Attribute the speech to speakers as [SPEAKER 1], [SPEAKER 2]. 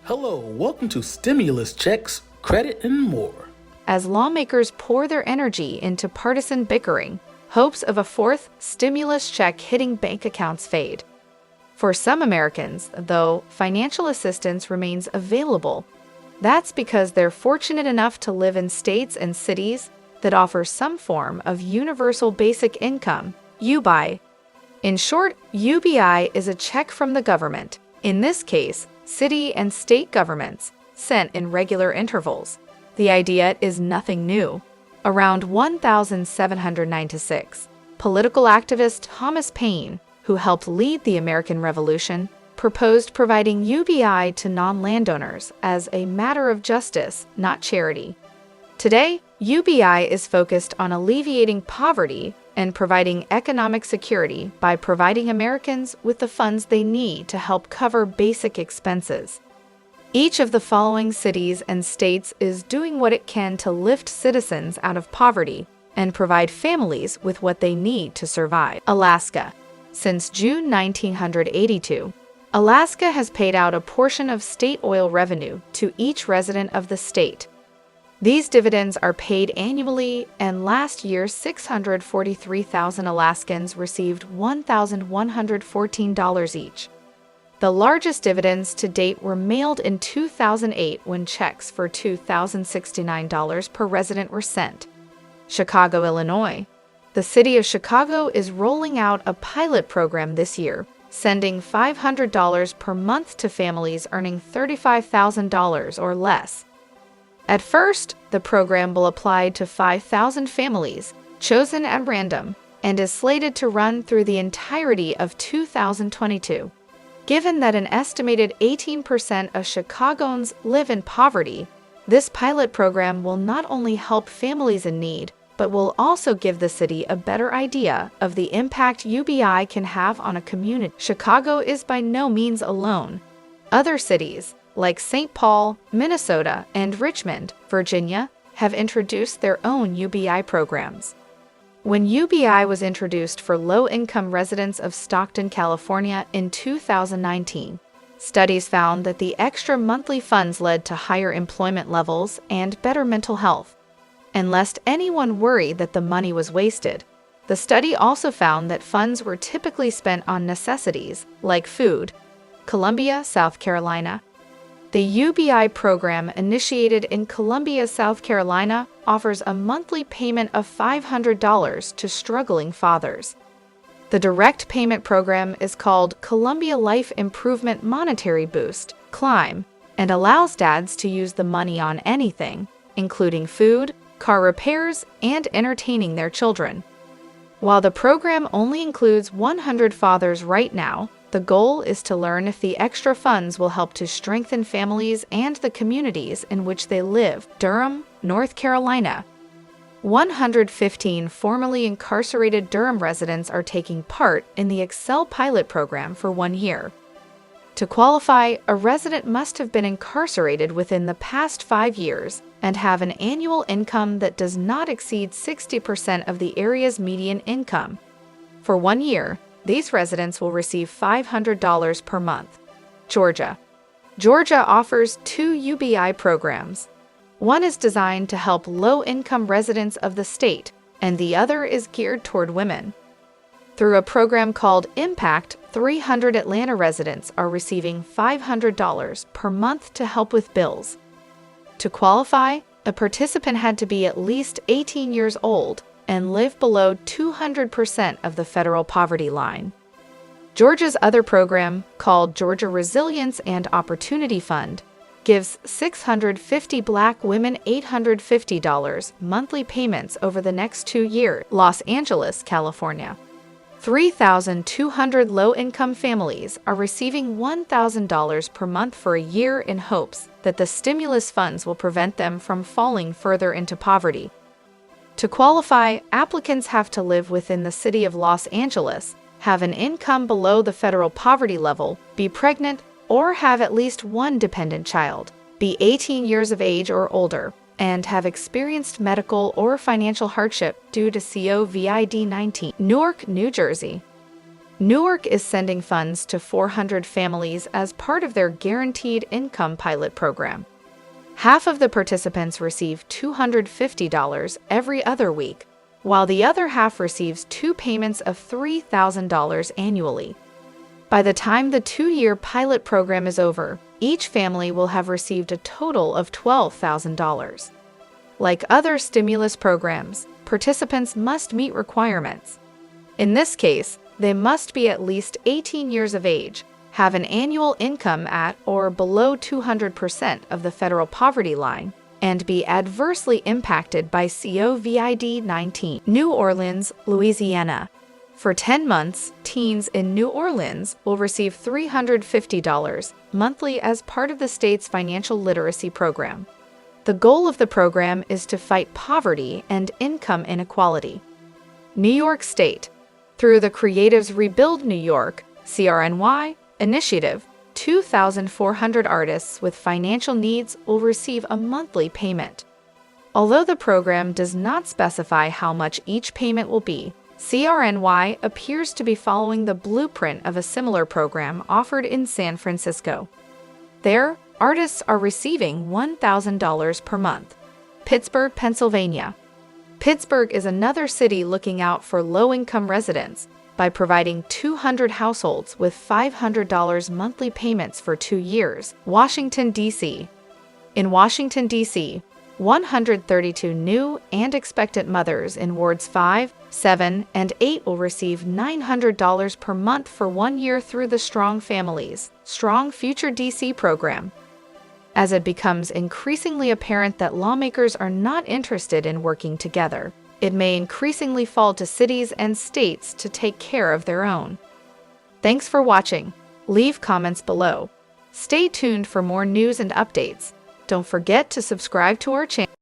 [SPEAKER 1] Hello, welcome to Stimulus Checks, Credit, and More.
[SPEAKER 2] As lawmakers pour their energy into partisan bickering, hopes of a fourth stimulus check hitting bank accounts fade. For some Americans, though, financial assistance remains available. That's because they're fortunate enough to live in states and cities that offer some form of universal basic income, UBI. In short, UBI is a check from the government, in this case, city and state governments, sent in regular intervals. The idea is nothing new. Around 1796, political activist Thomas Paine, who helped lead the American Revolution, proposed providing UBI to non-landowners as a matter of justice, not charity. Today, UBI is focused on alleviating poverty and providing economic security by providing Americans with the funds they need to help cover basic expenses. Each of the following cities and states is doing what it can to lift citizens out of poverty and provide families with what they need to survive. Alaska. Since June 1982, Alaska has paid out a portion of state oil revenue to each resident of the state. These dividends are paid annually, and last year 643,000 Alaskans received $1,114 each. The largest dividends to date were mailed in 2008 when checks for $2,069 per resident were sent. Chicago, Illinois. The city of Chicago is rolling out a pilot program this year, sending $500 per month to families earning $35,000 or less. At first, the program will apply to 5,000 families, chosen at random, and is slated to run through the entirety of 2022. Given that an estimated 18% of Chicagoans live in poverty, this pilot program will not only help families in need, but will also give the city a better idea of the impact UBI can have on a community. Chicago is by no means alone. Other cities, like St. Paul, Minnesota, and Richmond, Virginia, have introduced their own UBI programs. When UBI was introduced for low-income residents of Stockton, California in 2019, studies found that the extra monthly funds led to higher employment levels and better mental health. And lest anyone worry that the money was wasted, the study also found that funds were typically spent on necessities like food. Columbia, South Carolina. The UBI program, initiated in Columbia, South Carolina, offers a monthly payment of $500 to struggling fathers. The direct payment program is called Columbia Life Improvement Monetary Boost, CLIMB, and allows dads to use the money on anything, including food, car repairs, and entertaining their children. While the program only includes 100 fathers right now, the goal is to learn if the extra funds will help to strengthen families and the communities in which they live. Durham, North Carolina. 115 formerly incarcerated Durham residents are taking part in the Excel pilot program for 1 year. To qualify, a resident must have been incarcerated within the past 5 years and have an annual income that does not exceed 60% of the area's median income. For 1 year, these residents will receive $500 per month. Georgia. Georgia offers 2 UBI programs. One is designed to help low-income residents of the state, and the other is geared toward women. Through a program called Impact, 300 Atlanta residents are receiving $500 per month to help with bills. To qualify, a participant had to be at least 18 years old and live below 200% of the federal poverty line. Georgia's other program, called Georgia Resilience and Opportunity Fund, gives 650 Black women $850 monthly payments over the next 2 years. Los Angeles, California. 3,200 low-income families are receiving $1,000 per month for a year in hopes that the stimulus funds will prevent them from falling further into poverty. To qualify, applicants have to live within the city of Los Angeles, have an income below the federal poverty level, be pregnant, or have at least one dependent child, be 18 years of age or older, and have experienced medical or financial hardship due to COVID-19. Newark, New Jersey. Newark is sending funds to 400 families as part of their Guaranteed Income Pilot program. Half of the participants receive $250 every other week, while the other half receives 2 payments of $3,000 annually. By the time the 2-year pilot program is over, each family will have received a total of $12,000. Like other stimulus programs, participants must meet requirements. In this case, they must be at least 18 years of age, have an annual income at or below 200% of the federal poverty line, and be adversely impacted by COVID-19. New Orleans, Louisiana. For 10 months, teens in New Orleans will receive $350 monthly as part of the state's financial literacy program. The goal of the program is to fight poverty and income inequality. New York State. Through the Creatives Rebuild New York (CRNY) initiative, 2,400 artists with financial needs will receive a monthly payment. Although the program does not specify how much each payment will be, CRNY appears to be following the blueprint of a similar program offered in San Francisco. There, artists are receiving $1,000 per month. Pittsburgh, Pennsylvania. Pittsburgh is another city looking out for low-income residents by providing 200 households with $500 monthly payments for 2 years. Washington, D.C. In Washington, D.C., 132 new and expectant mothers in wards 5, 7, and 8 will receive $900 per month for 1 year through the Strong Families, Strong Future DC program. As it becomes increasingly apparent that lawmakers are not interested in working together, it may increasingly fall to cities and states to take care of their own. Thanks for watching. Leave comments below. Stay tuned for more news and updates. Don't forget to subscribe to our channel.